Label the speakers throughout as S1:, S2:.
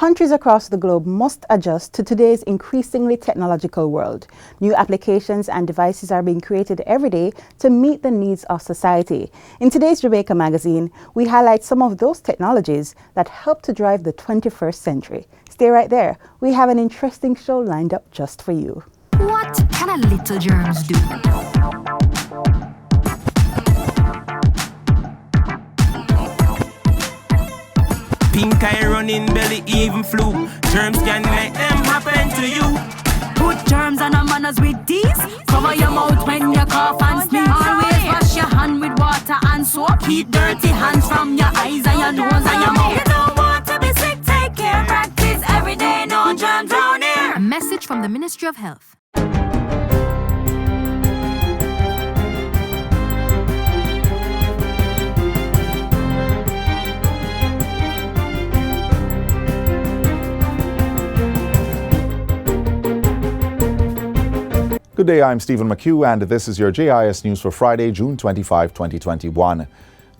S1: Countries across the globe must adjust to today's increasingly technological world. New applications and devices are being created every day to meet the needs of society. In today's Jamaica Magazine, we highlight some of those technologies that help to drive the 21st century. Stay right there. We have an interesting show lined up just for you.
S2: What can a little germs do?
S3: Pink eye running belly, even flu. Germs can make them happen to you.
S2: Put germs on our manners with these. Cover your mouth when you cough and sneeze. Always wash your hand with water and soap. Keep dirty hands from your eyes and your nose and your mouth. You don't want to be sick, take care. Practice every day, no germs down here. A message from the Ministry of Health.
S4: Good day, I'm Stephen McHugh, and this is your JIS News for Friday, June 25, 2021.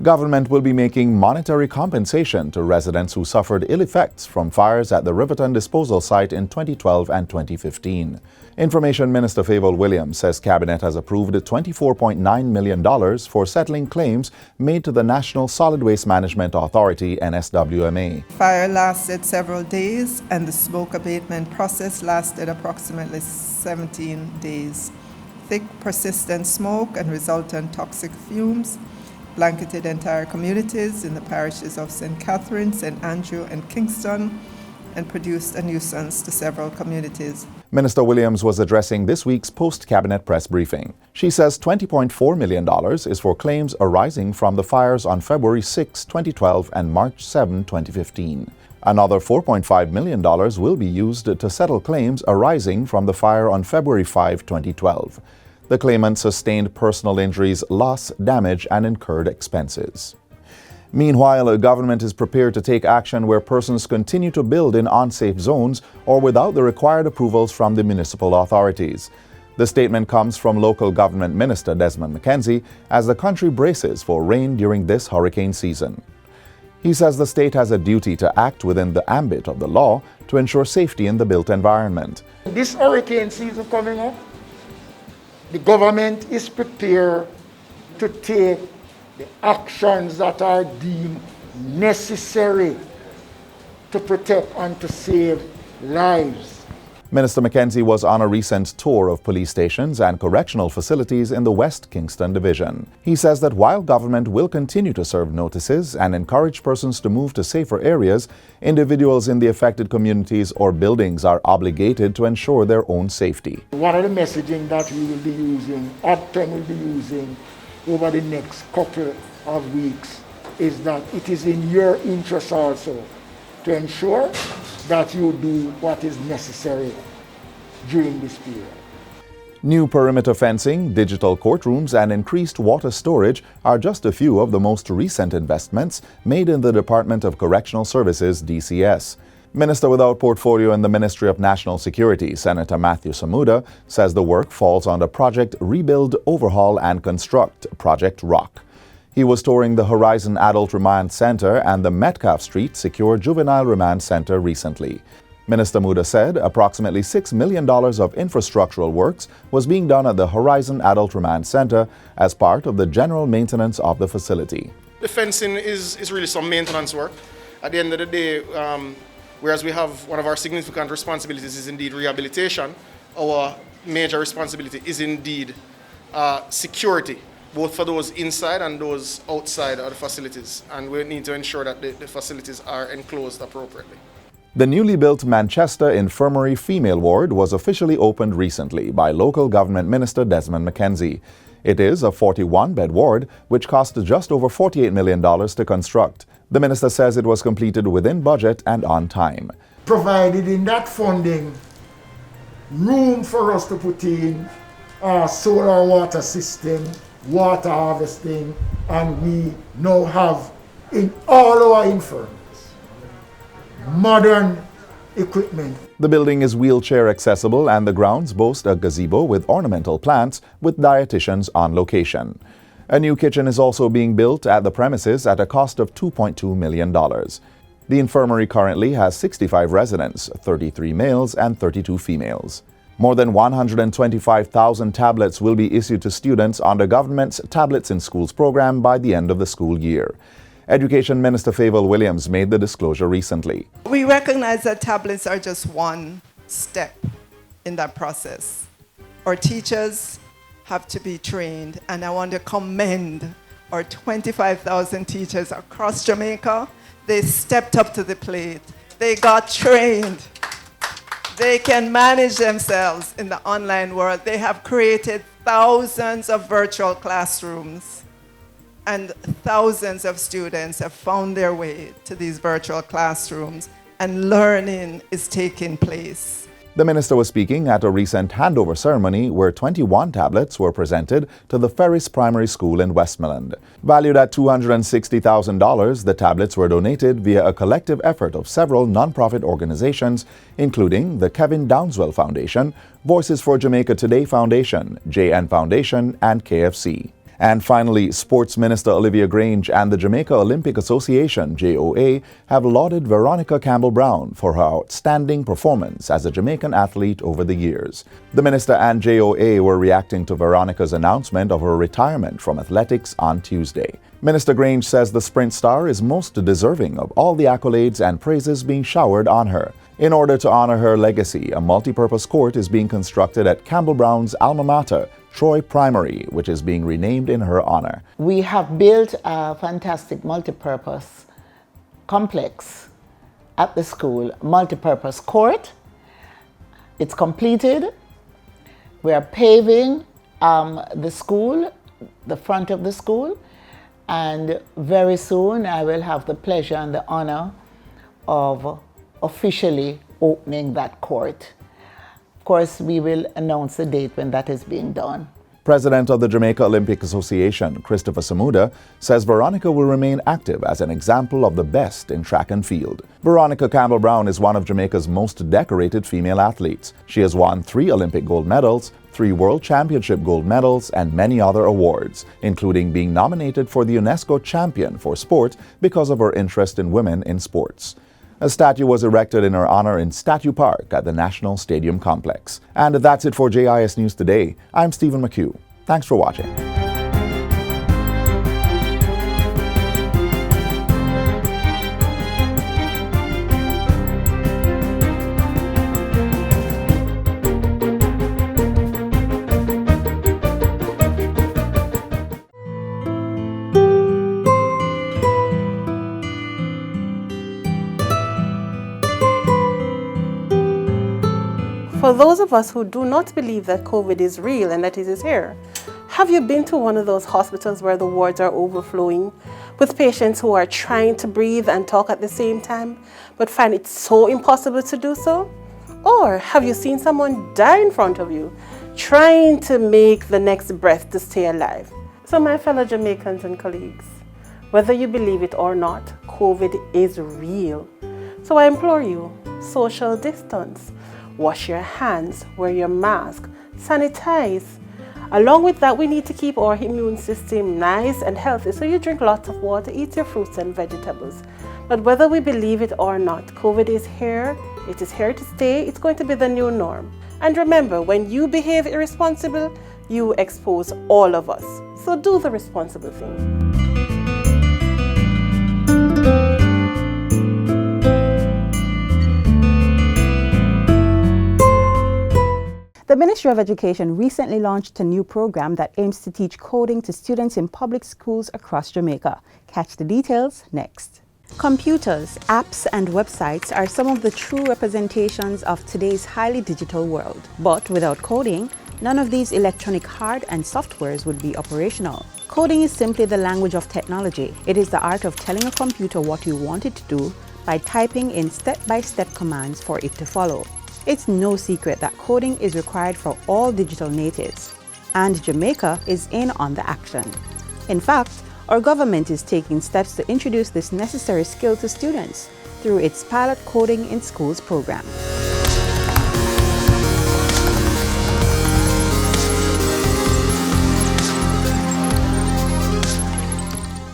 S4: Government will be making monetary compensation to residents who suffered ill effects from fires at the Riverton disposal site in 2012 and 2015. Information Minister Favour Williams says Cabinet has approved $24.9 million for settling claims made to the National Solid Waste Management Authority, NSWMA.
S5: Fire lasted several days and the smoke abatement process lasted approximately 17 days. Thick, persistent smoke and resultant toxic fumes blanketed entire communities in the parishes of St. Catherine, St. Andrew, and Kingston, and produced a nuisance to several communities.
S4: Minister Williams was addressing this week's post-cabinet press briefing. She says $20.4 million is for claims arising from the fires on February 6, 2012 and March 7, 2015. Another $4.5 million will be used to settle claims arising from the fire on February 5, 2012. The claimant sustained personal injuries, loss, damage, and incurred expenses. Meanwhile, the government is prepared to take action where persons continue to build in unsafe zones or without the required approvals from the municipal authorities. The statement comes from Local Government Minister Desmond McKenzie as the country braces for rain during this hurricane season. He says the state has a duty to act within the ambit of the law to ensure safety in the built environment.
S6: This hurricane season coming up, the government is prepared to take the actions that are deemed necessary to protect and to save lives.
S4: Minister McKenzie was on a recent tour of police stations and correctional facilities in the West Kingston Division. He says that while government will continue to serve notices and encourage persons to move to safer areas, individuals in the affected communities or buildings are obligated to ensure their own safety.
S6: One of the messaging that we will be using, Optum will be using over the next couple of weeks is that it is in your interest also to ensure that you do what is necessary during this period.
S4: New perimeter fencing, digital courtrooms, and increased water storage are just a few of the most recent investments made in the Department of Correctional Services, DCS. Minister without portfolio in the Ministry of National Security, Senator Matthew Samuda, says the work falls under Project Rebuild, Overhaul, and Construct, Project ROCK. He was touring the Horizon Adult Remand Center and the Metcalf Street Secure Juvenile Remand Center recently. Minister Muda said approximately $6 million of infrastructural works was being done at the Horizon Adult Remand Center as part of the general maintenance of the facility.
S7: The fencing is really some maintenance work. At the end of the day, whereas we have one of our significant responsibilities is indeed rehabilitation, our major responsibility is indeed security, both for those inside and those outside of the facilities. And we need to ensure that the facilities are enclosed appropriately.
S4: The newly built Manchester Infirmary Female Ward was officially opened recently by Local Government Minister Desmond McKenzie. It is a 41-bed ward, which cost just over $48 million to construct. The minister says it was completed within budget and on time.
S6: Provided in that funding room for us to put in our solar water system, water harvesting, and we now have in all our infirmaries modern equipment.
S4: The building is wheelchair accessible and the grounds boast a gazebo with ornamental plants with dietitians on location. A new kitchen is also being built at the premises at a cost of $2.2 million. The infirmary currently has 65 residents, 33 males and 32 females. More than 125,000 tablets will be issued to students under government's Tablets in Schools program by the end of the school year. Education Minister Favour Williams made the disclosure recently.
S5: We recognize that tablets are just one step in that process. Our teachers have to be trained, and I want to commend our 25,000 teachers across Jamaica. They stepped up to the plate. They got trained. They can manage themselves in the online world. They have created thousands of virtual classrooms, and thousands of students have found their way to these virtual classrooms, and learning is taking place.
S4: The minister was speaking at a recent handover ceremony where 21 tablets were presented to the Ferris Primary School in Westmoreland. Valued at $260,000, the tablets were donated via a collective effort of several non-profit organizations, including the Kevin Downswell Foundation, Voices for Jamaica Today Foundation, JN Foundation, and KFC. And finally, Sports Minister Olivia Grange and the Jamaica Olympic Association, JOA, have lauded Veronica Campbell-Brown for her outstanding performance as a Jamaican athlete over the years. The minister and JOA were reacting to Veronica's announcement of her retirement from athletics on Tuesday. Minister Grange says the sprint star is most deserving of all the accolades and praises being showered on her. In order to honor her legacy, a multi-purpose court is being constructed at Campbell-Brown's alma mater, Troy Primary, which is being renamed in her honor.
S8: We have built a fantastic multi-purpose complex at the school, multi-purpose court. It's completed. We are paving the school, the front of the school, and very soon I will have the pleasure and the honor of officially opening that court. Of course, we will announce the date when that is being done.
S4: President of the Jamaica Olympic Association, Christopher Samuda, says Veronica will remain active as an example of the best in track and field. Veronica Campbell-Brown is one of Jamaica's most decorated female athletes. She has won 3 Olympic gold medals, 3 World Championship gold medals, and many other awards, including being nominated for the UNESCO Champion for Sport because of her interest in women in sports. A statue was erected in her honor in Statue Park at the National Stadium Complex. And that's it for JIS News Today. I'm Stephen McHugh. Thanks for watching.
S9: For those of us who do not believe that COVID is real and that it is here, have you been to one of those hospitals where the wards are overflowing with patients who are trying to breathe and talk at the same time, but find it so impossible to do so? Or have you seen someone die in front of you, trying to make the next breath to stay alive? So my fellow Jamaicans and colleagues, whether you believe it or not, COVID is real. So I implore you, social distance. Wash your hands, wear your mask, sanitize. Along with that, we need to keep our immune system nice and healthy, so you drink lots of water, eat your fruits and vegetables. But whether we believe it or not, COVID is here, it is here to stay, it's going to be the new norm. And remember, when you behave irresponsible, you expose all of us. So do the responsible thing.
S1: The Ministry of Education recently launched a new program that aims to teach coding to students in public schools across Jamaica. Catch the details next. Computers, apps, and websites are some of the true representations of today's highly digital world. But without coding, none of these electronic hard and softwares would be operational. Coding is simply the language of technology. It is the art of telling a computer what you want it to do by typing in step-by-step commands for it to follow. It's no secret that coding is required for all digital natives, and Jamaica is in on the action. In fact, our government is taking steps to introduce this necessary skill to students through its pilot Coding in Schools program.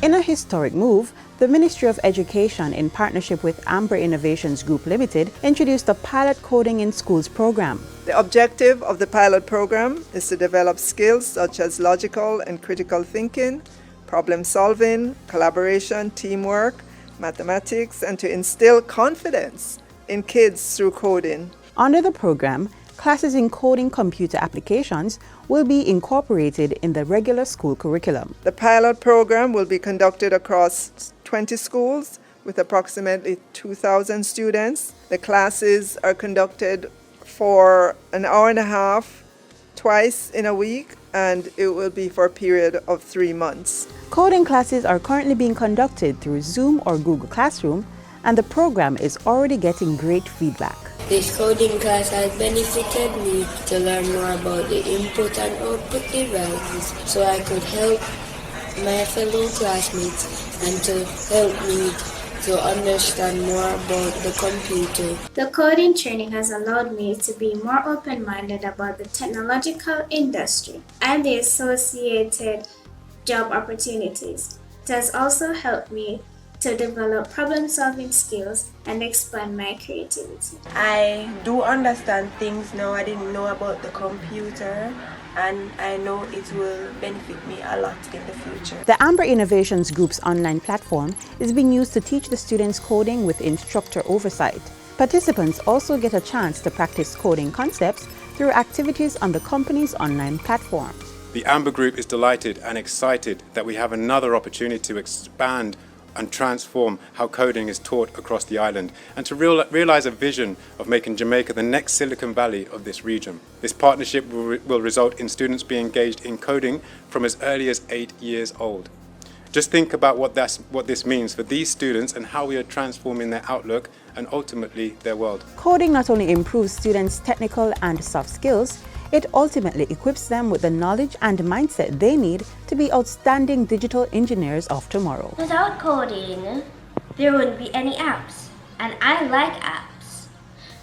S1: In a historic move, the Ministry of Education, in partnership with Amber Innovations Group Limited, introduced the Pilot Coding in Schools program.
S5: The objective of the pilot program is to develop skills such as logical and critical thinking, problem solving, collaboration, teamwork, mathematics, and to instill confidence in kids through coding.
S1: Under the program, classes in coding computer applications will be incorporated in the regular school curriculum.
S5: The pilot program will be conducted across 20 schools with approximately 2,000 students. The classes are conducted for an hour and a half, twice in a week, and it will be for a period of 3 months.
S1: Coding classes are currently being conducted through Zoom or Google Classroom, and the program is already getting great feedback.
S10: This coding class has benefited me to learn more about the input and output devices so I could help my fellow classmates and to help me to understand more about the computer.
S11: The coding training has allowed me to be more open-minded about the technological industry and the associated job opportunities. It has also helped me to develop problem-solving skills and expand my creativity.
S12: I do understand things now I didn't know about the computer, and I know it will benefit me a lot in the future.
S1: The Amber Innovations Group's online platform is being used to teach the students coding with instructor oversight. Participants also get a chance to practice coding concepts through activities on the company's online platform.
S13: The Amber Group is delighted and excited that we have another opportunity to expand and transform how coding is taught across the island, and to realize a vision of making Jamaica the next Silicon Valley of this region. This partnership will result in students being engaged in coding from as early as 8 years old. Just think about what this means for these students and how we are transforming their outlook and ultimately their world.
S1: Coding not only improves students' technical and soft skills, it ultimately equips them with the knowledge and mindset they need to be outstanding digital engineers of tomorrow.
S11: Without coding, there wouldn't be any apps. And I like apps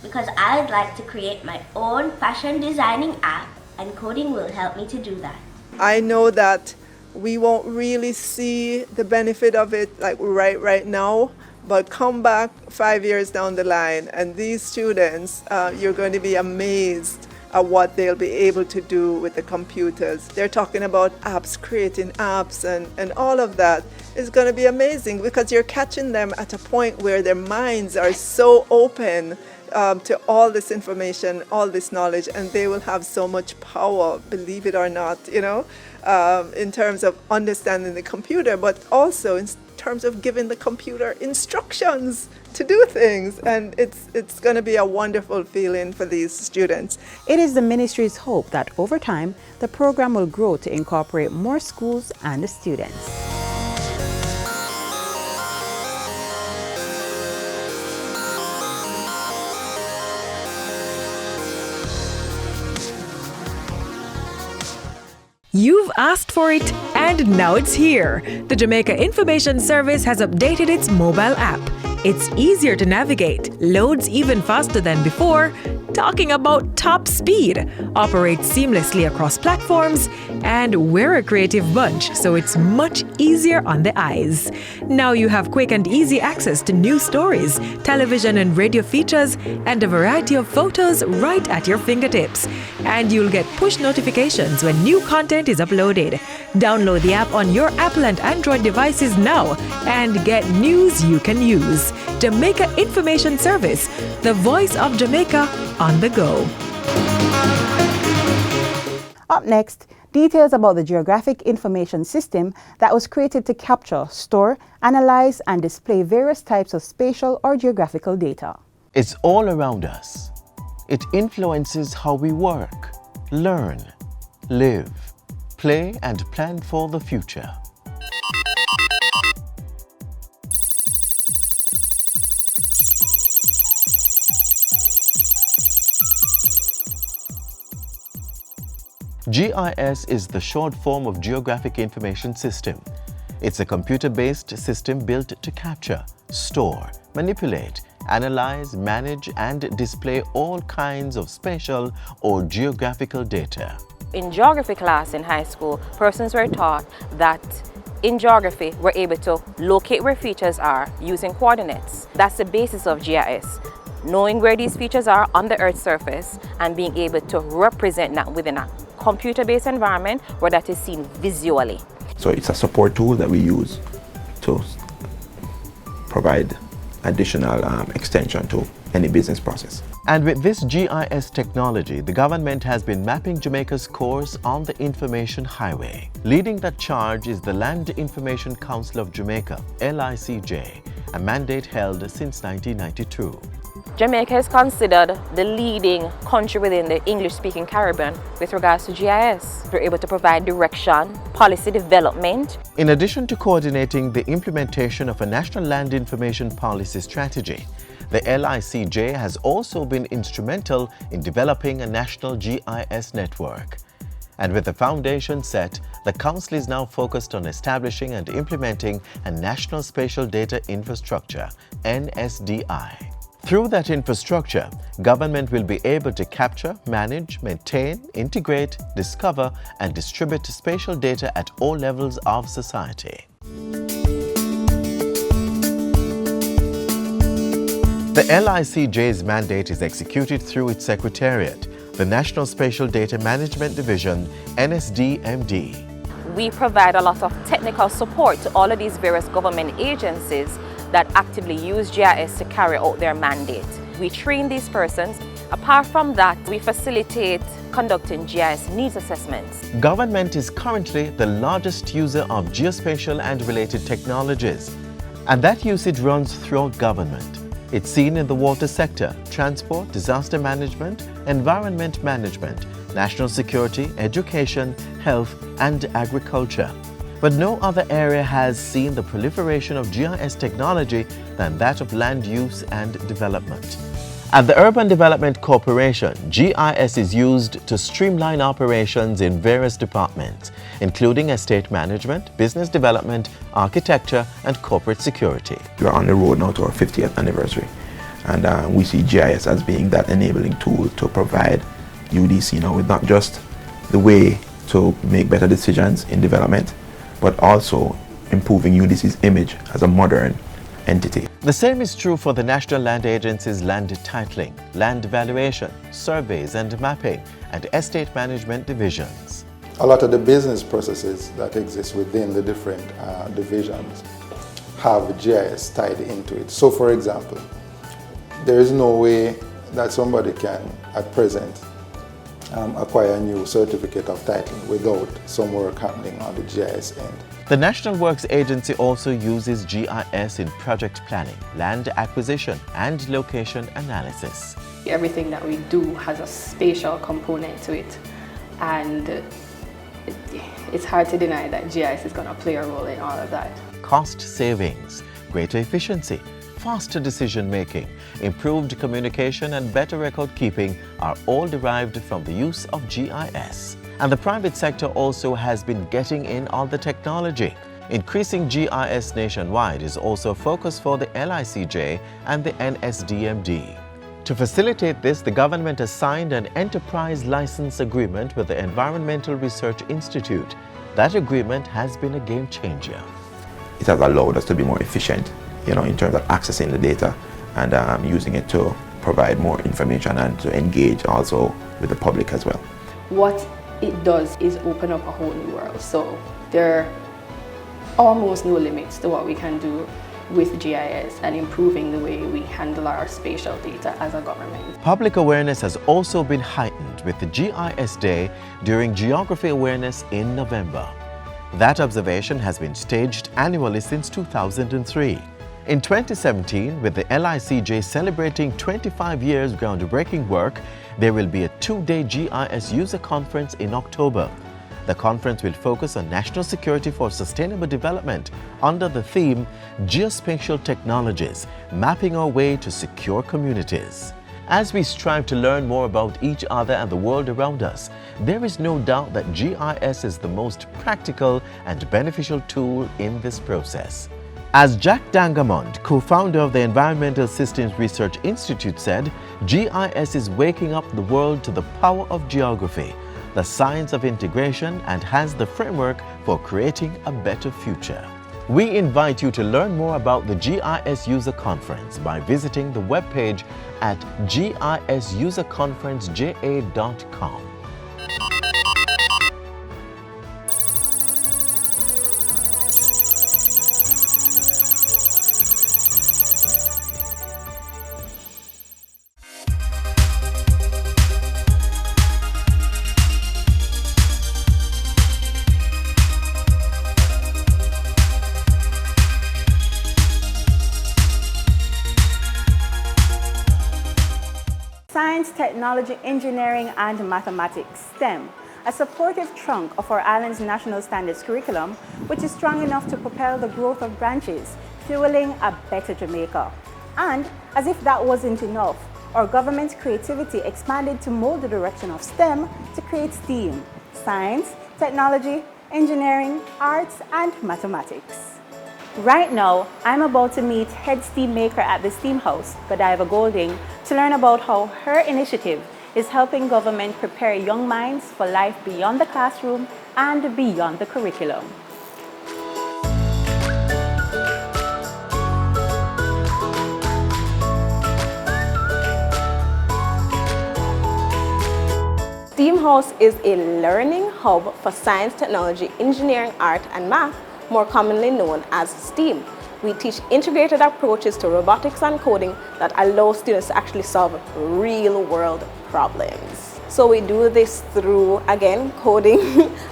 S11: because I'd like to create my own fashion designing app, and coding will help me to do that.
S5: I know that we won't really see the benefit of it like right now, but come back 5 years down the line and these students, you're going to be amazed at what they'll be able to do with the computers. They're talking about apps, creating apps, and all of that is going to be amazing because you're catching them at a point where their minds are so open to all this information, all this knowledge, and they will have so much power, believe it or not, in terms of understanding the computer, but also in terms of giving the computer instructions to do things, and it's going to be a wonderful feeling for these students.
S1: It is the ministry's hope that over time, the program will grow to incorporate more schools and students.
S14: You've asked for it, and now it's here. The Jamaica Information Service has updated its mobile app. It's easier to navigate, loads even faster than before, talking about top speed, operates seamlessly across platforms, and we're a creative bunch, so it's much easier on the eyes. Now you have quick and easy access to news stories, television and radio features, and a variety of photos right at your fingertips. And you'll get push notifications when new content is uploaded. Download the app on your Apple and Android devices now and get news you can use. Jamaica Information Service, the voice of Jamaica on the go.
S1: Up next, details about the Geographic information system that was created to capture, store, analyze, and display various types of spatial or geographical data.
S15: It's all around us. It influences how we work, learn, live, play, and plan for the future. GIS is the short form of Geographic Information System. It's a computer-based system built to capture, store, manipulate, analyze, manage, and display all kinds of spatial or geographical data.
S16: In geography class in high school, persons were taught that In geography, we're able to locate where features are using coordinates. That's the basis of GIS. Knowing where these features are on the Earth's surface and being able to represent that within a computer-based environment where that is seen visually.
S17: So it's a support tool that we use to provide additional extension to any business process.
S15: And with this GIS technology, the government has been mapping Jamaica's course on the information highway. Leading that charge is the Land Information Council of Jamaica, LICJ, a mandate held since 1992.
S16: Jamaica is considered the leading country within the English-speaking Caribbean with regards to GIS. We're able to provide direction, policy development.
S15: In addition to coordinating the implementation of a national land information policy strategy, the LICJ has also been instrumental in developing a national GIS network. And with the foundation set, the Council is now focused on establishing and implementing a National Spatial Data Infrastructure, NSDI. Through that infrastructure, government will be able to capture, manage, maintain, integrate, discover, and distribute spatial data at all levels of society. The LICJ's mandate is executed through its secretariat, the National Spatial Data Management Division, NSDMD.
S16: We provide a lot of technical support to all of these various government agencies that actively use GIS to carry out their mandate. We train these persons. Apart from that, we facilitate conducting GIS needs assessments.
S15: Government is currently the largest user of geospatial and related technologies, and that usage runs throughout government. It's seen in the water sector, transport, disaster management, environment management, national security, education, health, and agriculture. But no other area has seen the proliferation of GIS technology than that of land use and development. At the Urban Development Corporation, GIS is used to streamline operations in various departments, including estate management, business development, architecture, and corporate security.
S17: We are on the road now to our 50th anniversary, and we see GIS as being that enabling tool to provide UDC now with not just the way to make better decisions in development, but also improving UDC's image as a modern entity.
S15: The same is true for the National Land Agency's land titling, land valuation, surveys and mapping, and estate management divisions.
S18: A lot of the business processes that exist within the different divisions have GIS tied into it. So for example, there is no way that somebody can, at present, acquire a new certificate of title without some work happening on the GIS end.
S15: The National Works Agency also uses GIS in project planning, land acquisition, and location analysis.
S19: Everything that we do has a spatial component to it, and it's hard to deny that GIS is going to play a role in all of that.
S15: Cost savings, greater efficiency, faster decision making, improved communication, and better record keeping are all derived from the use of GIS. And the private sector also has been getting in on the technology. Increasing GIS nationwide is also a focus for the LICJ and the NSDMD. To facilitate this, the government has signed an enterprise license agreement with the Environmental Research Institute. That agreement has been a game changer.
S17: It has allowed us to be more efficient, in terms of accessing the data and using it to provide more information and to engage also with the public as well.
S19: What it does is open up a whole new world. So there are almost no limits to what we can do with GIS and improving the way we handle our spatial data as a government.
S15: Public awareness has also been heightened with the GIS Day during Geography Awareness in November. That observation has been staged annually since 2003. In 2017, with the LICJ celebrating 25 years groundbreaking work, there will be a 2-day GIS user conference in October. The conference will focus on national security for sustainable development under the theme Geospatial Technologies, Mapping Our Way to Secure Communities. As we strive to learn more about each other and the world around us, there is no doubt that GIS is the most practical and beneficial tool in this process. As Jack Dangamond, co-founder of the Environmental Systems Research Institute, said, GIS is waking up the world to the power of geography, the science of integration, and has the framework for for creating a better future. We invite you to learn more about the GIS User Conference by visiting the webpage at gisuserconferenceja.com.
S1: Science, technology, engineering, and mathematics, STEM, a supportive trunk of our island's national standards curriculum, which is strong enough to propel the growth of branches, fueling a better Jamaica. And as if that wasn't enough, our government's creativity expanded to mold the direction of STEM to create STEAM, science, technology, engineering, arts, and mathematics. Right now, I'm about to meet head STEAM maker at the STEAM House, Godiva Golding, to learn about how her initiative is helping government prepare young minds for life beyond the classroom and beyond the curriculum.
S20: STEAM House is a learning hub for science, technology, engineering, art, and math, more commonly known as STEAM. We teach integrated approaches to robotics and coding that allow students to actually solve real-world problems. So we do this through, again, coding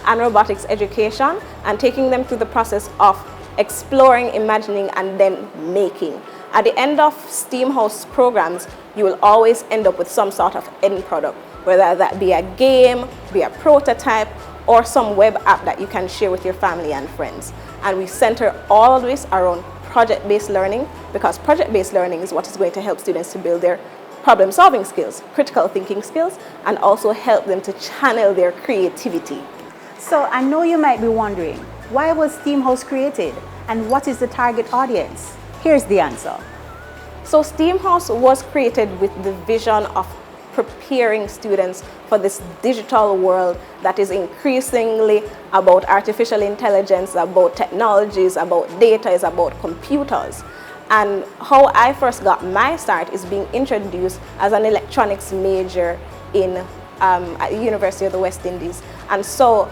S20: and robotics education, and taking them through the process of exploring, imagining, and then making. At the end of STEAM House programs, you will always end up with some sort of end product, whether that be a game, be a prototype, or some web app that you can share with your family and friends. And we center all of this around project-based learning, because project-based learning is what is going to help students to build their problem-solving skills, critical thinking skills, and also help them to channel their creativity.
S1: So I know you might be wondering, why was STEAM House created and what is the target audience? Here's the answer.
S20: So STEAM House was created with the vision of preparing students for this digital world that is increasingly about artificial intelligence, about technologies, about data, is about computers. And how I first got my start is being introduced as an electronics major at the University of the West Indies. And so,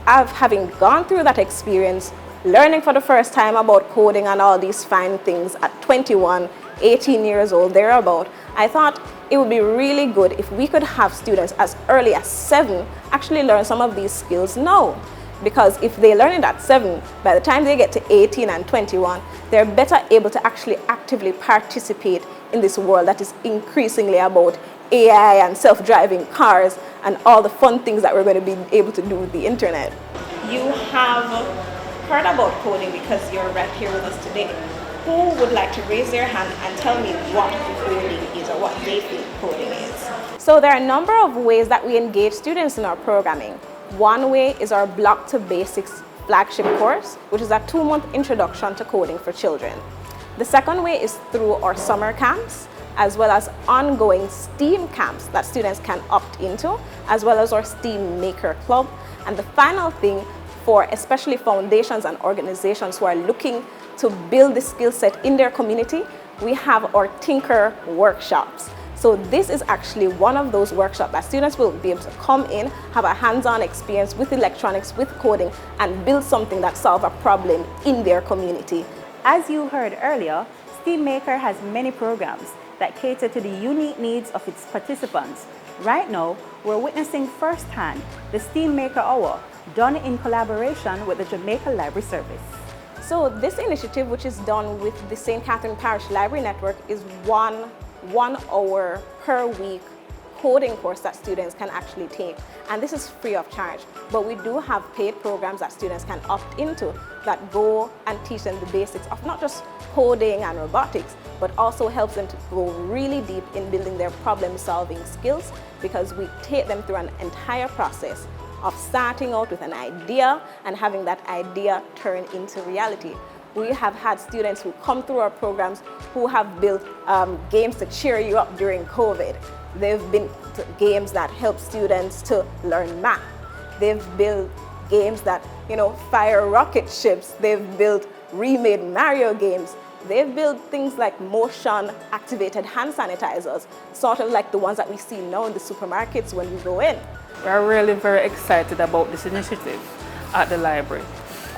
S20: having gone through that experience, learning for the first time about coding and all these fine things at 21, 18 years old, thereabout, I thought it would be really good if we could have students as early as 7 actually learn some of these skills now. Because if they learn it at 7, by the time they get to 18 and 21, they're better able to actually actively participate in this world that is increasingly about AI and self-driving cars and all the fun things that we're going to be able to do with the internet. You have heard about coding because you're right here with us today. Who would like to raise their hand and tell me what coding is or what they think coding is? So there are a number of ways that we engage students in our programming. One way is our Block to Basics flagship course, which is a 2-month introduction to coding for children. The second way is through our summer camps, as well as ongoing STEAM camps that students can opt into, as well as our STEAM Maker Club. And the final thing, for especially foundations and organizations who are looking to build the skill set in their community, we have our Tinker workshops. So this is actually one of those workshops that students will be able to come in, have a hands-on experience with electronics, with coding, and build something that solves a problem in their community.
S1: As you heard earlier, STEAM Maker has many programs that cater to the unique needs of its participants. Right now, we're witnessing firsthand the STEAM Maker Hour, done in collaboration with the Jamaica Library Service.
S20: So this initiative, which is done with the St. Catherine Parish Library Network, is one hour per week coding course that students can actually take. And this is free of charge. But we do have paid programs that students can opt into that go and teach them the basics of not just coding and robotics, but also helps them to go really deep in building their problem-solving skills, because we take them through an entire process of starting out with an idea and having that idea turn into reality. We have had students who come through our programs who have built games to cheer you up during COVID. They've been games that help students to learn math. They've built games that, fire rocket ships. They've built remade Mario games. They've built things like motion-activated hand sanitizers, sort of like the ones that we see now in the supermarkets when we go in.
S21: We're really very excited about this initiative at the library.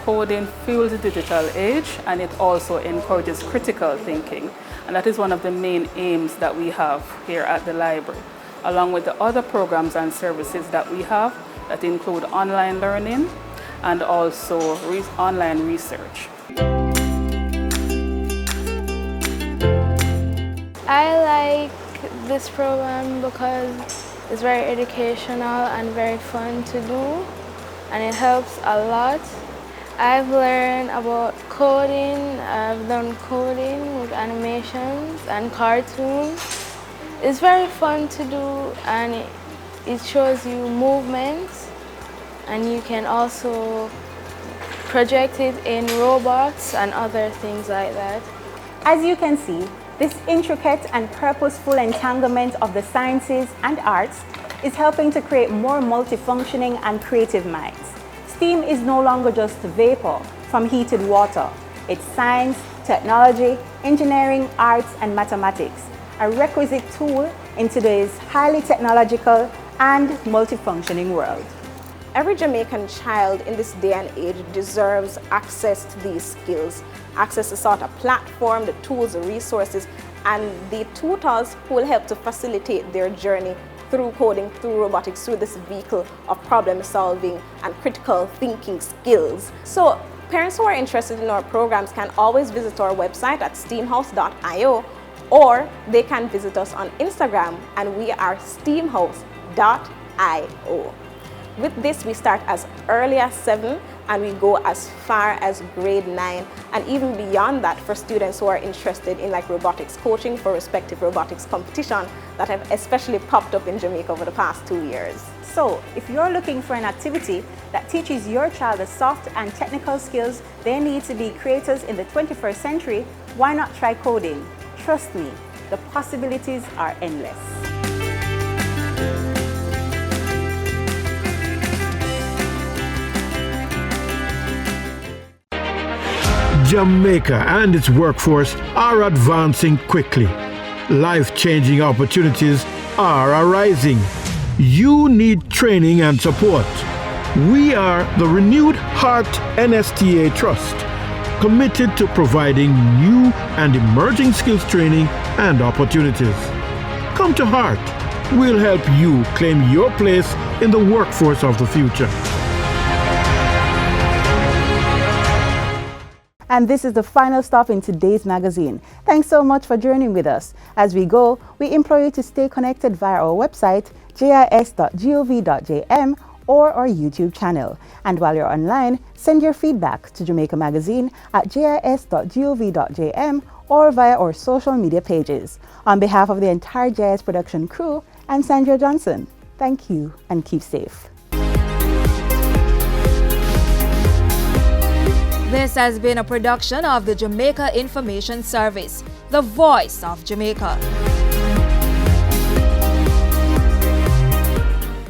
S21: Coding fuels the digital age, and it also encourages critical thinking. And that is one of the main aims that we have here at the library, along with the other programs and services that we have that include online learning and also online research.
S22: I like this program because it's very educational and very fun to do, and it helps a lot. I've learned about coding. I've done coding with animations and cartoons. It's very fun to do, and it shows you movements, and you can also project it in robots and other things like that.
S1: As you can see, this intricate and purposeful entanglement of the sciences and arts is helping to create more multifunctioning and creative minds. Steam is no longer just vapor from heated water. It's science, technology, engineering, arts, and mathematics, a requisite tool in today's highly technological and multifunctioning world.
S20: Every Jamaican child in this day and age deserves access to these skills, access to sort of platform, the tools, the resources, and the tutors who will help to facilitate their journey through coding, through robotics, through this vehicle of problem solving and critical thinking skills. So parents who are interested in our programs can always visit our website at steamhouse.io, or they can visit us on Instagram, and we are steamhouse.io. With this, we start as early as 7 and we go as far as grade 9, and even beyond that for students who are interested in like robotics coaching for respective robotics competition that have especially popped up in Jamaica over the past 2 years.
S1: So, if you're looking for an activity that teaches your child the soft and technical skills they need to be creators in the 21st century, why not try coding? Trust me, the possibilities are endless.
S23: Jamaica and its workforce are advancing quickly. Life-changing opportunities are arising. You need training and support. We are the Renewed Heart NSTA Trust, committed to providing new and emerging skills training and opportunities. Come to Heart. We'll help you claim your place in the workforce of the future.
S1: And this is the final stop in today's magazine. Thanks so much for journeying with us. As we go, we implore you to stay connected via our website, jis.gov.jm, or our YouTube channel. And while you're online, send your feedback to Jamaica Magazine at jis.gov.jm or via our social media pages. On behalf of the entire JIS production crew and Sandra Johnson, thank you and keep safe.
S14: This has been a production of the Jamaica Information Service, the voice of Jamaica.